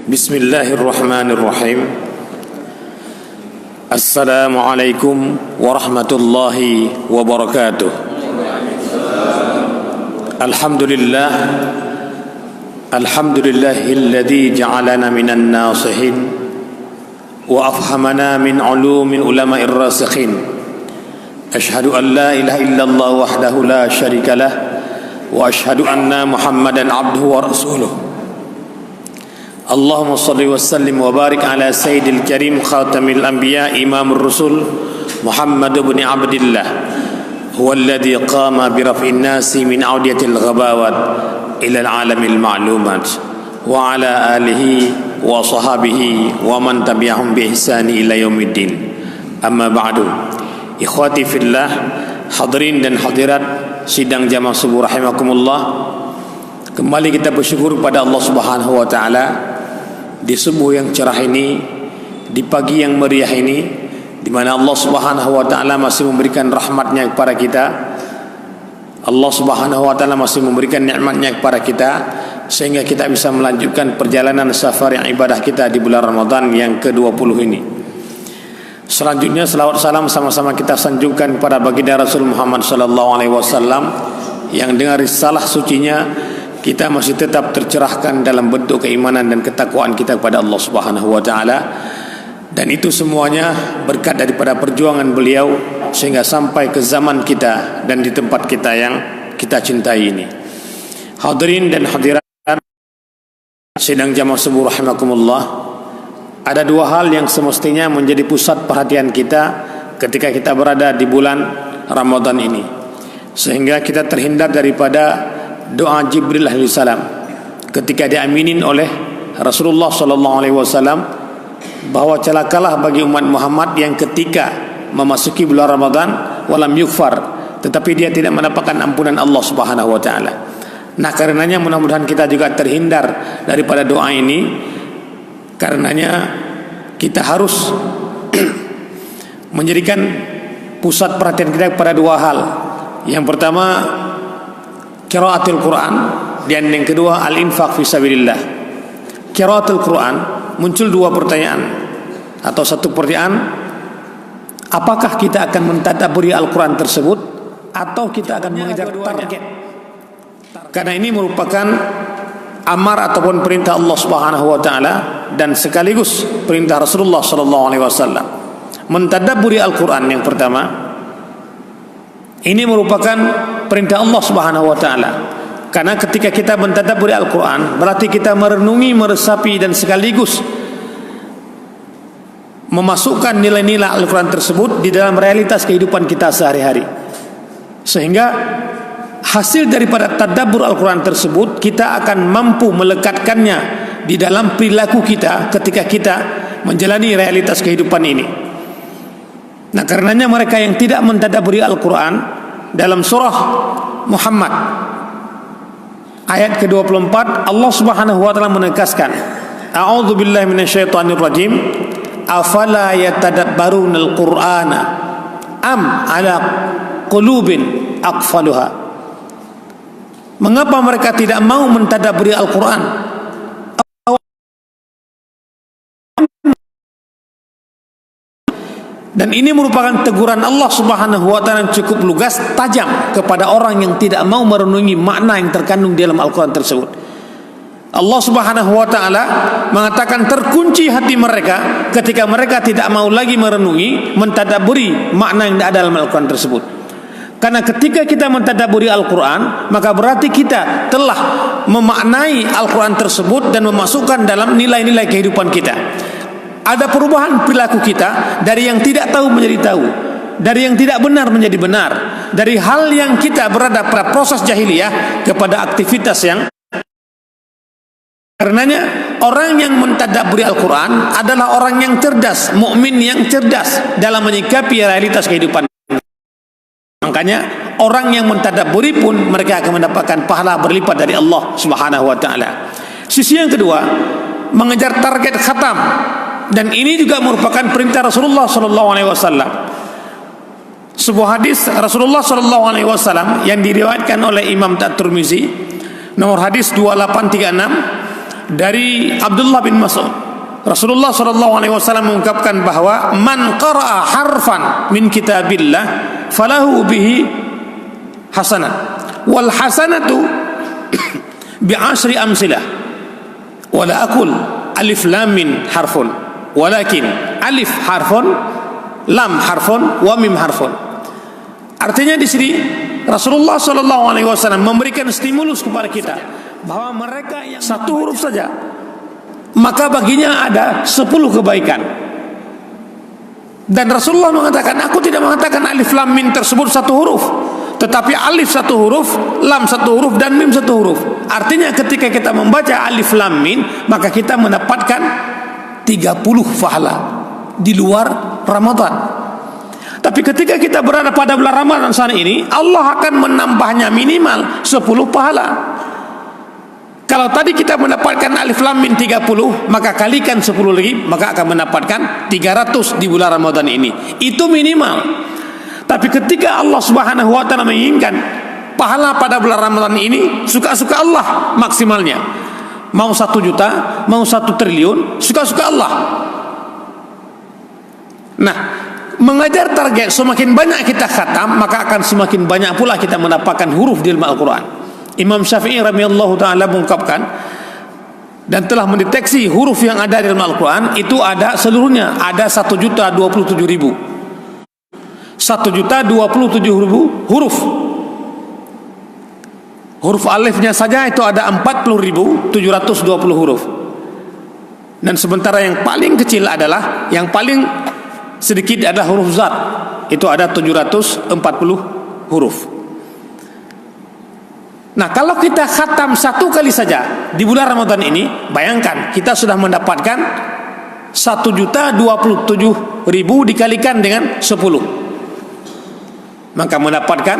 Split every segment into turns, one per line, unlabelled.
Bismillahirrahmanirrahim. Assalamualaikum warahmatullahi wabarakatuh. Alhamdulillahilladzi ja'alana minan nasihin wa afhamana min ulumin ulama'ir rasikhin. Ashhadu an la ilaha illallah wahdahu la syarikalah wa ashhadu anna Muhammadan abduhu wa rasuluh. Allahumma salli wa sallim wa barik ala sayyidil karim khatamil anbiya imamur rusul Muhammad ibn Abdillah huwa alladhi qama bi raf'in nasi min awdiyatil ghabawat ila al-alamil ma'lumat wa ala alihi wa sahabihi wa man tabi'ahum bi ihsani ila yaumiddin. Amma ba'du. Ikhwati fillah, hadirin dan hadirat sidang jamaah subuh rahimakumullah. Kembali kita bersyukur kepada Allah Subhanahu wa taala di subuh yang cerah ini, di pagi yang meriah ini, di mana Allah Subhanahu wa taala masih memberikan rahmatnya kepada kita. Allah Subhanahu wa taala masih memberikan nikmatnya kepada kita sehingga kita bisa melanjutkan perjalanan safar yang ibadah kita di bulan Ramadan yang ke-20 ini. Selanjutnya selawat salam sama-sama kita sanjungkan kepada baginda Rasul Muhammad sallallahu alaihi wasallam yang dengan risalah sucinya kita masih tetap tercerahkan dalam bentuk keimanan dan ketakwaan kita kepada Allah Subhanahu wa taala, dan itu semuanya berkat daripada perjuangan beliau sehingga sampai ke zaman kita dan di tempat kita yang kita cintai ini. Hadirin dan hadirat sidang jamaah subuh rahimakumullah, ada dua hal yang semestinya menjadi pusat perhatian kita ketika kita berada di bulan Ramadan ini, sehingga kita terhindar daripada doa Jibril alaihissalam ketika diaminin oleh Rasulullah sallallahu alaihi wasallam bahwa celakalah bagi umat Muhammad yang ketika memasuki bulan Ramadan walam yukfar, tetapi dia tidak mendapatkan ampunan Allah Subhanahu wa taala. Nah, karenanya mudah-mudahan kita juga terhindar daripada doa ini. Karenanya kita harus menjadikan pusat perhatian kita kepada dua hal. Yang pertama qiraatul Quran, dan yang kedua al-infaq fi sabilillah. Qiraatul Quran, muncul dua pertanyaan atau satu pertanyaan, apakah kita akan mentadabburi Al-Quran tersebut atau kita akan mengejar target? Karena ini merupakan amar ataupun perintah Allah Subhanahu wa taala dan sekaligus perintah Rasulullah sallallahu alaihi wasallam. Mentadabburi Al-Quran yang pertama ini merupakan perintah Allah Subhanahu wa taala. Karena ketika kita mentadabburi Al-Quran berarti kita merenungi, meresapi dan sekaligus memasukkan nilai-nilai Al-Quran tersebut di dalam realitas kehidupan kita sehari-hari. Sehingga hasil daripada tadabbur Al-Quran tersebut kita akan mampu melekatkannya di dalam perilaku kita ketika kita menjalani realitas kehidupan ini. Nah, karenanya mereka yang tidak mentadabburi Al-Quran, dalam surah Muhammad ayat ke-24 Allah Subhanahu wa taala menegaskan, a'udzu billahi minasyaitonir rajim, afala yatadabbarunal qur'ana am ala qulubin aqfaluha. Mengapa mereka tidak mau mentadabburi Al-Quran? Dan ini merupakan teguran Allah Subhanahu wa taala yang cukup lugas, tajam kepada orang yang tidak mau merenungi makna yang terkandung di dalam Al-Quran tersebut. Allah Subhanahu wa taala mengatakan terkunci hati mereka ketika mereka tidak mau lagi merenungi, mentadabburi makna yang ada dalam Al-Quran tersebut. Karena ketika kita mentadabburi Al-Quran, maka berarti kita telah memaknai Al-Quran tersebut dan memasukkan dalam nilai-nilai kehidupan kita. Ada perubahan perilaku kita dari yang tidak tahu menjadi tahu, dari yang tidak benar menjadi benar, dari hal yang kita berada pada proses jahiliyah kepada aktivitas yang. Karenanya orang yang mentadabburi Al-Quran adalah orang yang cerdas, mukmin yang cerdas dalam menyikapi realitas kehidupan. Makanya orang yang mentadabburi pun mereka akan mendapatkan pahala berlipat dari Allah Subhanahu wa taala. Sisi yang kedua, mengejar target khatam. Dan ini juga merupakan perintah Rasulullah sallallahu alaihi wasallam. Sebuah hadis Rasulullah sallallahu alaihi wasallam yang diriwayatkan oleh Imam At-Tirmizi nomor hadis 2836, dari Abdullah bin Mas'ud, Rasulullah SAW mengungkapkan bahwa man qara'a harfan min kitabillah falahu bihi hasanah wal hasanatu bi'ashri amsilah wala aqul alif lam min harfun walakin alif harfun lam harfun wa mim harfun. Artinya di sini Rasulullah SAW memberikan stimulus kepada kita bahwa mereka yang satu huruf saja maka baginya ada 10 kebaikan. Dan Rasulullah mengatakan, aku tidak mengatakan alif lam mim tersebut satu huruf, tetapi alif satu huruf, lam satu huruf, dan mim satu huruf. Artinya ketika kita membaca alif lam mim, maka kita mendapatkan 30 pahala di luar Ramadan. Tapi ketika kita berada pada bulan Ramadan saat ini, Allah akan menambahnya minimal 10 pahala. Kalau tadi kita mendapatkan alif lam mim 30, maka kalikan 10 lagi, maka akan mendapatkan 300 di bulan Ramadan ini. Itu minimal. Tapi ketika Allah Subhanahu wa taala menginginkan pahala pada bulan Ramadan ini, suka-suka Allah maksimalnya. Mau 1 juta, mau 1 triliun, suka-suka Allah. Nah, mengajar target semakin banyak kita khatam, maka akan semakin banyak pula kita mendapatkan huruf di dalam Al-Quran. Imam Syafi'i radhiyallahu ta'ala mengungkapkan dan telah mendeteksi huruf yang ada di dalam Al-Quran itu ada seluruhnya ada 1.027.000 huruf. Huruf alifnya saja itu ada 40.720 huruf. Dan sementara yang paling kecil adalah, yang paling sedikit adalah huruf zat, itu ada 740 huruf. Nah, kalau kita khatam 1 kali saja di bulan Ramadan ini, bayangkan kita sudah mendapatkan 1.027.000 dikalikan dengan 10, maka mendapatkan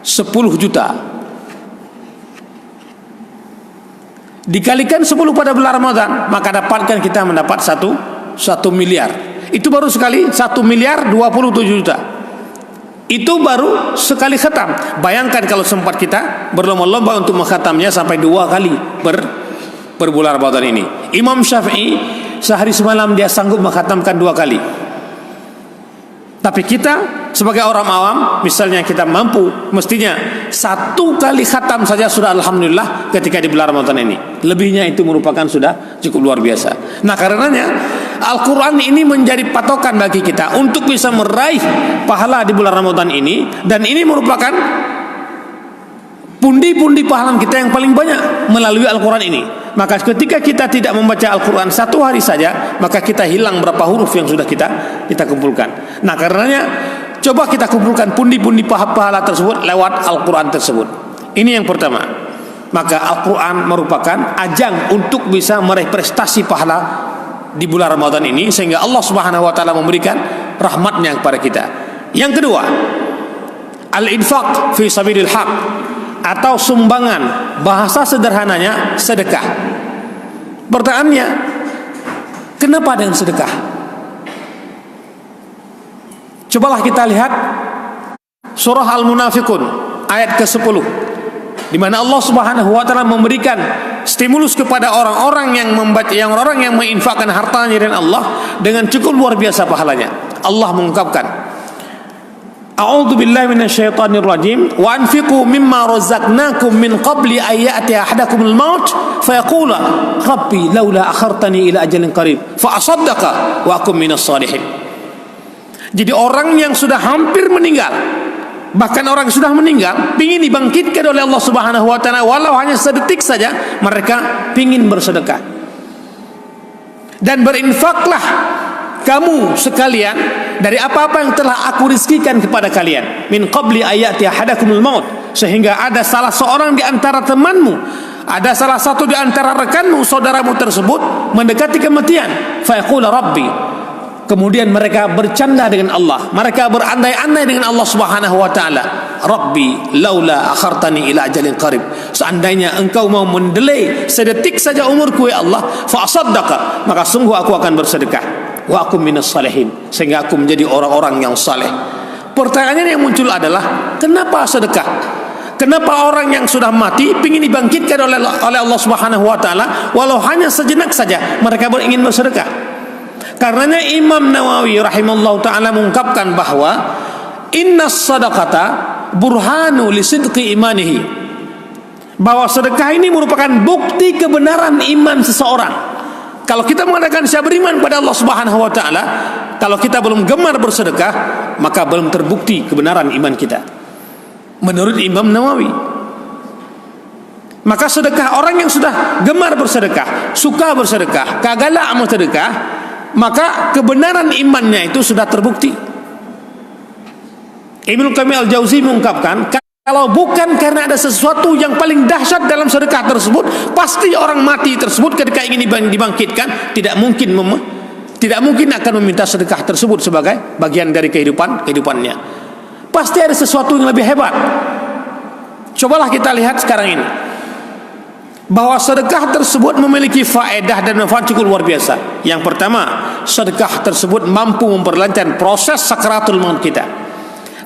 10 juta. Dikalikan 10 pada bulan Ramadan, maka dapatkan kita mendapat 1 miliar. Itu baru sekali 1 miliar 27 juta. Itu baru sekali khatam. Bayangkan kalau sempat kita berlomba-lomba untuk mengkhatamnya sampai 2 kali per bulan Ramadan ini. Imam Syafi'i sehari semalam dia sanggup mengkhatamkan 2 kali. Tapi kita sebagai orang awam, misalnya kita mampu, mestinya 1 kali khatam saja sudah alhamdulillah ketika di bulan Ramadan ini. Lebihnya itu merupakan sudah cukup luar biasa. Nah, karenanya Al-Quran ini menjadi patokan bagi kita untuk bisa meraih pahala di bulan Ramadan ini. Dan ini merupakan pundi-pundi pahala kita yang paling banyak melalui Al-Quran ini. Maka ketika kita tidak membaca Al-Quran 1 hari saja, maka kita hilang berapa huruf yang sudah kita kumpulkan. Nah, karenanya coba kita kumpulkan pundi-pundi pahala tersebut lewat Al-Quran tersebut. Ini yang pertama. Maka Al-Quran merupakan ajang untuk bisa meraih prestasi pahala di bulan Ramadan ini, sehingga Allah Subhanahu wa taala memberikan rahmatnya kepada kita. Yang kedua, al-infaq fi sabilil haq, atau sumbangan, bahasa sederhananya sedekah. Pertanyaannya, kenapa dengan sedekah? Cobalah kita lihat surah Al-Munafiqun ayat ke-10, di mana Allah Subhanahu wa taala memberikan stimulus kepada orang-orang yang membaca, orang yang menginfakkan hartanya dan Allah dengan cukup luar biasa pahalanya. Allah mengungkapkan, A'udzu billahi minasyaitonir rajim wa anfiqu mimma razaqnakum min qabli an ya'tiya ahadakumul maut fayaqula rabbi laula akhartani ila ajalin qarib fa asaddaqa wa akum minas shalihin. Jadi orang yang sudah hampir meninggal, bahkan orang yang sudah meninggal ingin dibangkitkan oleh Allah Subhanahu wa taala walau hanya sedetik saja, mereka ingin bersedekah. Dan berinfaklah kamu sekalian dari apa-apa yang telah aku rizkikan kepada kalian, min qabli ayati ahadakumul maut, sehingga ada salah seorang di antara temanmu, ada salah satu di antara rekanmu, saudaramu tersebut mendekati kematian. Fa yaqula rabbi, kemudian mereka bercanda dengan Allah, mereka berandai-andai dengan Allah Subhanahu wa taala, rabbi laula akhartani ila ajalin qarib, seandainya engkau mau mendelay sedetik saja umurku ya Allah, fa asaddaqa, maka sungguh aku akan bersedekah, wa akum minas salihin, sehingga aku menjadi orang-orang yang saleh. Pertanyaan yang muncul adalah, kenapa sedekah? Kenapa orang yang sudah mati ingin dibangkitkan oleh Allah Subhanahu wa taala walau hanya sejenak saja mereka ingin bersedekah? Karenanya Imam Nawawi rahimahullah taala mengungkapkan bahwa innas sadaqata burhanu li sidqi imanihi, bahwa sedekah ini merupakan bukti kebenaran iman seseorang. Kalau kita mengatakan saya beriman pada Allah Subhanahu wa taala, kalau kita belum gemar bersedekah, maka belum terbukti kebenaran iman kita. Menurut Imam Nawawi. Maka sedekah, orang yang sudah gemar bersedekah, suka bersedekah, kagak amal sedekah, maka kebenaran imannya itu sudah terbukti. Ibnu Qayyim al-Jauzi mengungkapkan, kalau bukan karena ada sesuatu yang paling dahsyat dalam sedekah tersebut, pasti orang mati tersebut ketika ingin dibangkitkan tidak mungkin akan meminta sedekah tersebut sebagai bagian dari kehidupannya. Pasti ada sesuatu yang lebih hebat. Cobalah kita lihat sekarang ini, bahwa sedekah tersebut memiliki faedah dan manfaat cukup luar biasa. Yang pertama, sedekah tersebut mampu memperlancar proses sakaratul maut kita.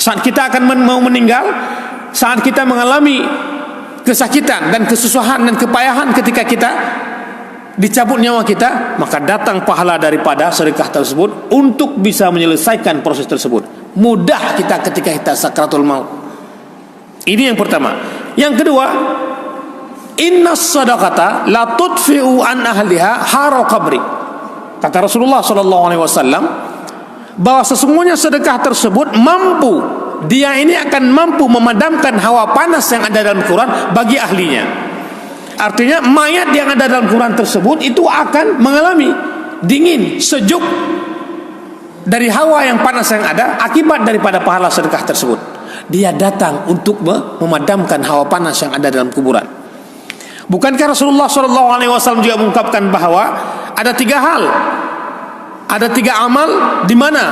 Saat kita akan mau meninggal, saat kita mengalami kesakitan dan kesusahan dan kepayahan ketika kita dicabut nyawa kita, maka datang pahala daripada sedekah tersebut untuk bisa menyelesaikan proses tersebut. Mudah kita ketika kita sakaratul maut. Ini yang pertama. Yang kedua, innas sadaqata la tudfi'u an ahliha haro qabri. Kata Rasulullah SAW, bahwa sesungguhnya sedekah tersebut dia ini akan mampu memadamkan hawa panas yang ada dalam Quran bagi ahlinya. Artinya mayat yang ada dalam Quran tersebut itu akan mengalami dingin, sejuk dari hawa yang panas yang ada akibat daripada pahala sedekah tersebut. Dia datang untuk memadamkan hawa panas yang ada dalam kuburan. Bukankah Rasulullah SAW juga mengungkapkan bahwa ada 3 hal, ada 3 amal di mana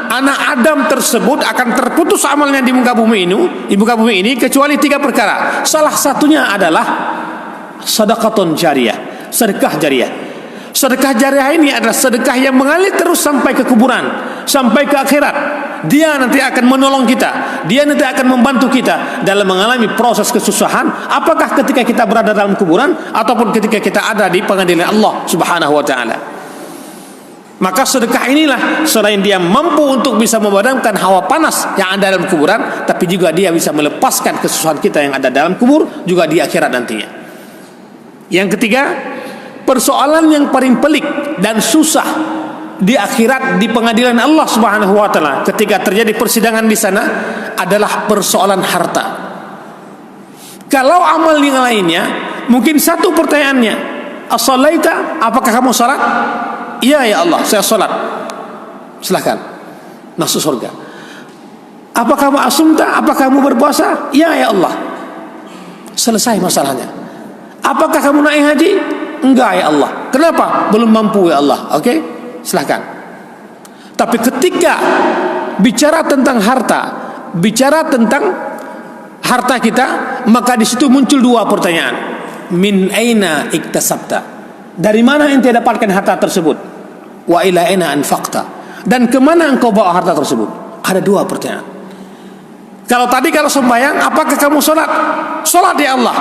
anak Adam tersebut akan terputus amalnya di muka bumi ini kecuali 3 perkara. Salah satunya adalah sedekatun jariyah, sedekah jariyah. Sedekah jariyah ini adalah sedekah yang mengalir terus sampai ke kuburan, sampai ke akhirat. Dia nanti akan menolong kita, dia nanti akan membantu kita dalam mengalami proses kesusahan, apakah ketika kita berada dalam kuburan ataupun ketika kita ada di pengadilan Allah Subhanahu wa taala. Maka sedekah inilah selain dia mampu untuk bisa memadamkan hawa panas yang ada dalam kuburan, tapi juga dia bisa melepaskan kesusahan kita yang ada dalam kubur juga di akhirat nantinya. Yang ketiga, persoalan yang paling pelik dan susah di akhirat di pengadilan Allah Subhanahu wa taala ketika terjadi persidangan di sana adalah persoalan harta. Kalau amal yang lainnya mungkin satu pertanyaannya, as-shalaita, apakah kamu salat? Iya ya Allah, saya salat. Silakan masuk surga. Apakah kamu asumta? Apakah kamu berpuasa? Iya ya Allah. Selesai masalahnya. Apakah kamu naik haji? Enggak ya Allah. Kenapa? Belum mampu ya Allah. Oke, silakan. Tapi ketika bicara tentang harta kita, maka di situ muncul 2 pertanyaan. Min aina iktasabta? Dari mana ente dapatkan harta tersebut? Wa ila aina anfaqta? Dan kemana engkau bawa harta tersebut? Ada 2 pertanyaan. Kalau sembahyang, apakah kamu sholat? Sholat ya Allah.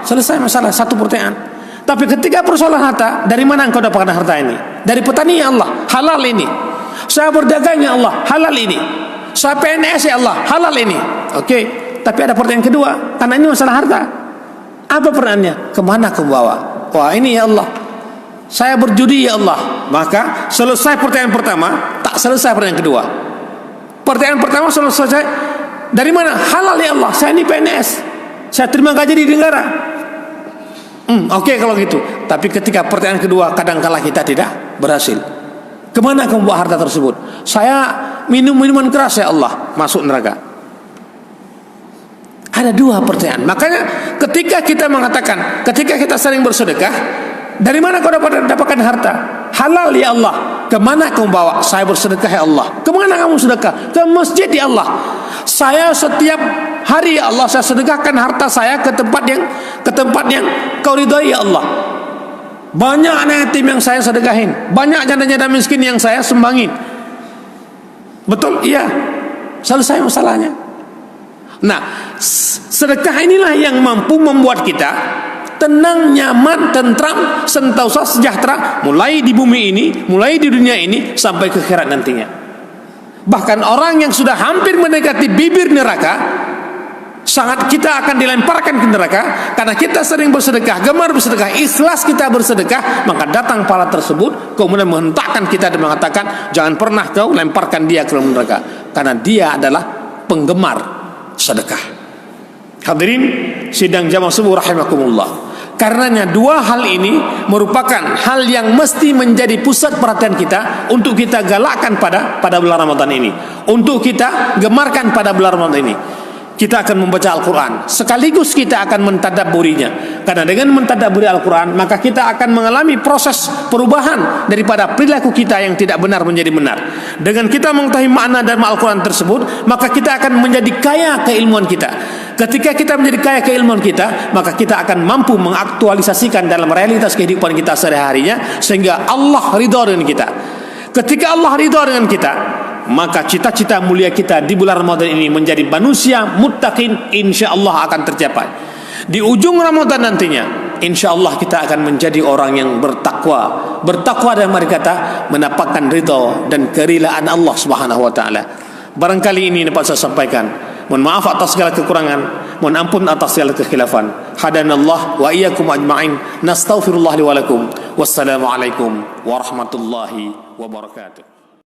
Selesai masalah, 1 pertanyaan. Tapi ketika persoalan harta, dari mana engkau dapatkan harta ini? Dari petani ya Allah, halal ini. Saya berdagang ya Allah, halal ini. Saya PNS ya Allah, halal ini. Oke. Tapi ada pertanyaan kedua, karena ini masalah harta. Apa pertanyaannya? Kemana kau bawa? Wah ini ya Allah, saya berjudi ya Allah. Maka selesai pertanyaan pertama, tak selesai pertanyaan kedua. Pertanyaan pertama selesai, dari mana? Halal ya Allah, saya ini PNS, saya terima gaji di negara. Oke kalau gitu. Tapi ketika pertanyaan kedua, kadangkala kita tidak berhasil. Kemana kamu bawa harta tersebut? Saya minum minuman keras ya Allah, masuk neraka. Ada 2 pertanyaan. Makanya ketika kita mengatakan, ketika kita sering bersedekah, dari mana kau dapatkan harta? Halal ya Allah. Kemana kamu bawa? Saya bersedekah ya Allah. Kemana kamu sedekah? Ke masjid ya Allah. Saya setiap hari ya Allah, saya sedekahkan harta saya ke tempat yang kau ridhai ya Allah. Banyak anak yatim yang saya sedekahin, banyak janda-janda miskin yang saya sumbangin. Betul? Iya. Selesai masalahnya. Nah, sedekah inilah yang mampu membuat kita tenang, nyaman, tentram, sentosa, sejahtera, mulai di bumi ini, mulai di dunia ini, sampai ke akhirat nantinya. Bahkan orang yang sudah hampir mendekati bibir neraka, sangat kita akan dilemparkan ke neraka, karena kita sering bersedekah, gemar bersedekah, ikhlas kita bersedekah, maka datang pahala tersebut, kemudian menghentakkan kita dan mengatakan, jangan pernah kau lemparkan dia ke neraka, karena dia adalah penggemar sedekah. Hadirin sidang jamaah subuh rahimakumullah. Karenanya dua hal ini merupakan hal yang mesti menjadi pusat perhatian kita untuk kita galakkan pada bulan Ramadan ini, untuk kita gemarkan pada bulan Ramadan ini. Kita akan membaca Al-Quran, sekaligus kita akan mentadabburinya. Karena dengan mentadabburi Al-Quran, maka kita akan mengalami proses perubahan daripada perilaku kita yang tidak benar menjadi benar. Dengan kita mengetahui makna dalam Al-Quran tersebut, maka kita akan menjadi kaya keilmuan kita. Ketika kita menjadi kaya keilmuan kita, maka kita akan mampu mengaktualisasikan dalam realitas kehidupan kita sehari-harinya, sehingga Allah ridha dengan kita. Ketika Allah ridha dengan kita, maka cita-cita mulia kita di bulan Ramadan ini menjadi manusia muttaqin, insya Allah akan tercapai. Di ujung Ramadan nantinya, insya Allah kita akan menjadi orang yang bertakwa. Bertakwa dalam arti kata mendapatkan ridha dan kerilaan Allah Subhanahu wa taala. Barangkali ini dapat saya sampaikan. Mohon maaf atas segala kekurangan, mohon ampun atas segala kekhilafan. Hadanallah wa iyyakum ajma'in. Nastaghfirullah li wa lakum. Wassalamualaikum warahmatullahi wabarakatuh.